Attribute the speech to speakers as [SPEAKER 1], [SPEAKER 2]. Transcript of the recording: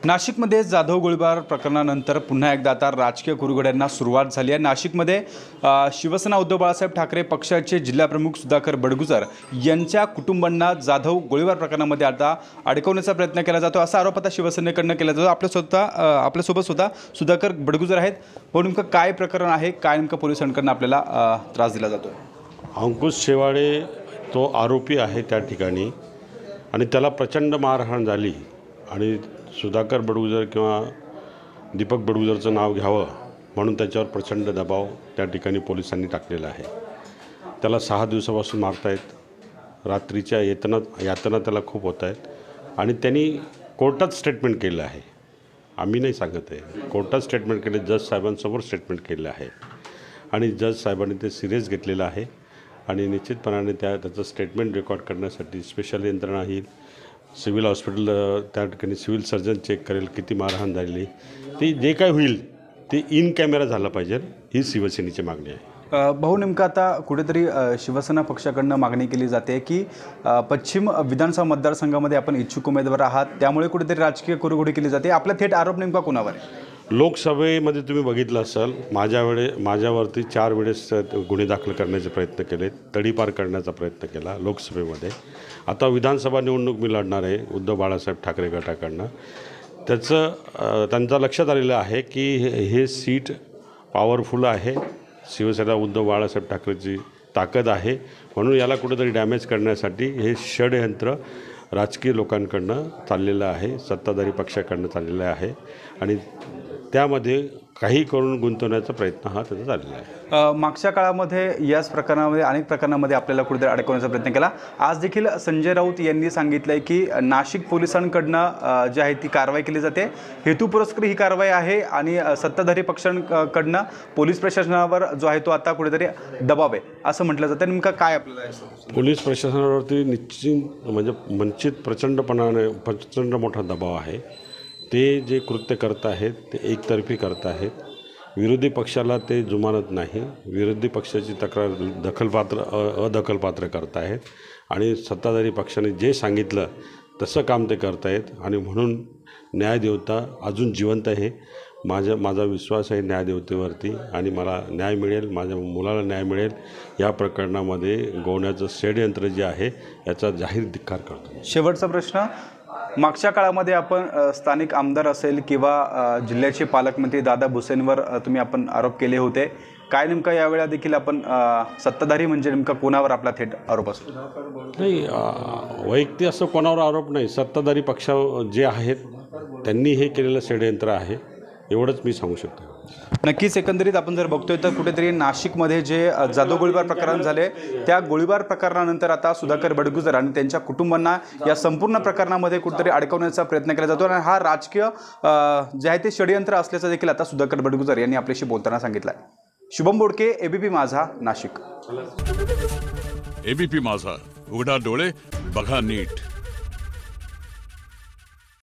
[SPEAKER 1] नाशिकमध्ये जाधव गोळीबार प्रकरणानंतर पुन्हा एकदा आता राजकीय कुरघोड्यांना सुरुवात झाली आहे। नाशिकमध्ये शिवसेना उद्धव बाळासाहेब ठाकरे पक्षाचे जिल्हाप्रमुख सुधाकर बडगुजर यांच्या कुटुंबांना जाधव गोळीबार प्रकरणामध्ये आता अडकवण्याचा प्रयत्न केला जातो, असा आरोप आता शिवसेनेकडून केला जातो। आपल्यासोबत सुद्धा सुधाकर बडगुजर आहेत। पण नेमकं काय प्रकरण आहे, काय नेमकं पोलिसांकडून आपल्याला त्रास दिला जातो?
[SPEAKER 2] अंकुश शेवाळे तो आरोपी आहे त्या ठिकाणी आणि त्याला प्रचंड मारहाण झाली आणि सुधाकर बडगुजर किंवा दीपक बडगुजरचं नाव घ्यावं म्हणून त्याच्यावर प्रचंड दबाव त्या ठिकाणी पोलिसांनी टाकलेला आहे। त्याला 6 दिवसापासून मारतायत, रात्रीच्या यातना त्याला खूप होत आहेत आणि त्यांनी कोर्टात स्टेटमेंट केलं आहे। आम्ही नाही सांगत आहे, कोर्टात स्टेटमेंट केले, जज साहेबांसमोर स्टेटमेंट केलं आहे आणि जज साहेबांनी ते सिरियस घेतलेलं आहे आणि निश्चितपणाने त्याचं स्टेटमेंट रेकॉर्ड करण्यासाठी स्पेशल यंत्रणा येईल। सिव्हिल हॉस्पिटल त्या ठिकाणी सिव्हिल सर्जन चेक करेल किती मारहाण झालेली, ते जे काय होईल ते इन कॅमेरा झालं पाहिजे, ही शिवसेनेची मागणी आहे।
[SPEAKER 1] भाऊ, नेमकं आता कुठेतरी शिवसेना पक्षाकडनं मागणी केली जाते की पश्चिम विधानसभा मतदारसंघामध्ये आपण इच्छुक उमेदवार आहात, त्यामुळे कुठेतरी राजकीय कुरघोडी केली जाते। आपला थेट आरोप नेमका कोणावर आहे?
[SPEAKER 2] लोकसभेमध्ये तुम्ही बघितलं असाल, माझ्यावरती 4 वेळेस गुन्हे दाखल करण्याचे प्रयत्न केले, तडीपार करण्याचा प्रयत्न केला लोकसभेमध्ये। आता विधानसभा निवडणूक मी लढणार आहे उद्धव बाळासाहेब ठाकरे गटाकडनं। त्यांचं लक्षात आलेलं आहे की हे सीट पॉवरफुल आहे, शिवसेना उद्धव बाळासाहेब ठाकरेची ताकद आहे, म्हणून याला कुठेतरी डॅमेज करण्यासाठी हे षडयंत्र राजकीय लोकांकडनं चाललेलं आहे, सत्ताधारी पक्षाकडनं चाललेलं आहे आणि त्यामध्ये काही करून गुंतवण्याचा प्रयत्न हा त्याचा चाललेला आहे।
[SPEAKER 1] मागच्या काळामध्ये याच प्रकरणामध्ये अनेक प्रकरणामध्ये आपल्याला कुठेतरी अडकवण्याचा प्रयत्न केला। आज देखील संजय राऊत यांनी सांगितलं आहे की नाशिक पोलिसांकडनं जी आहे ती कारवाई केली जाते, हेतुपुरस्सर ही कारवाई आहे आणि सत्ताधारी पक्षांकडनं पोलीस प्रशासनावर जो आहे तो आता कुठेतरी दबाव आहे असं म्हटलं जातं। नेमकं काय आपल्याला?
[SPEAKER 2] पोलीस प्रशासनावरती निश्चित प्रचंड मोठा दबाव आहे। ते जे कृत्य करत आहेत ते एकतर्फी करत आहेत, विरोधी पक्षाला ते जुमानत नाही, विरोधी पक्षाची तक्रार अदखलपात्र करत आहेत आणि सत्ताधारी पक्षाने जे सांगितलं तसं काम ते करत आहेत आणि म्हणून न्यायदेवता अजून जिवंत आहे। माझा विश्वास आहे न्यायदेवतेवरती आणि मला न्याय मिळेल, माझ्या मुलाला न्याय मिळेल। या प्रकरणामध्ये गोवण्याचं षडयंत्र जे आहे याचा जाहीर धिक्कार करतो।
[SPEAKER 1] शेवटचा प्रश्न, मागच्या काळामध्ये आपण स्थानिक आमदार असेल किंवा जिल्ह्याचे पालकमंत्री दादा भुसेंवर आपण आरोप केले होते, काय नेमका यावेळेला देखील आपण सत्ताधारी म्हणजे नेमका कोणावर आपला थेट आरोप असतो?
[SPEAKER 2] नाही, वैयक्तिक असं कोणावर आरोप नाही, सत्ताधारी पक्ष जे आहेत त्यांनी हे केलेलं षडयंत्र आहे, एवढंच मी सांगू शकतो।
[SPEAKER 1] नक्कीच एकंदरीत आपण जर बघतोय तर कुठेतरी नाशिकमध्ये जे जाधव गोळीबार प्रकरण झाले, त्या गोळीबार प्रकरणानंतर आता सुधाकर बडगुजर आणि त्यांच्या कुटुंबांना या संपूर्ण प्रकरणामध्ये कुठेतरी अडकवण्याचा प्रयत्न केला जातो आणि हा राजकीय जे आहे ते षडयंत्र असल्याचं देखील आता सुधाकर बडगुजर यांनी आपल्याशी बोलताना सांगितलं आहे। शुभम बोडके, एबीपी माझा, नाशिक।
[SPEAKER 3] एबीपी माझा, उघडा डोळे बघा नीट।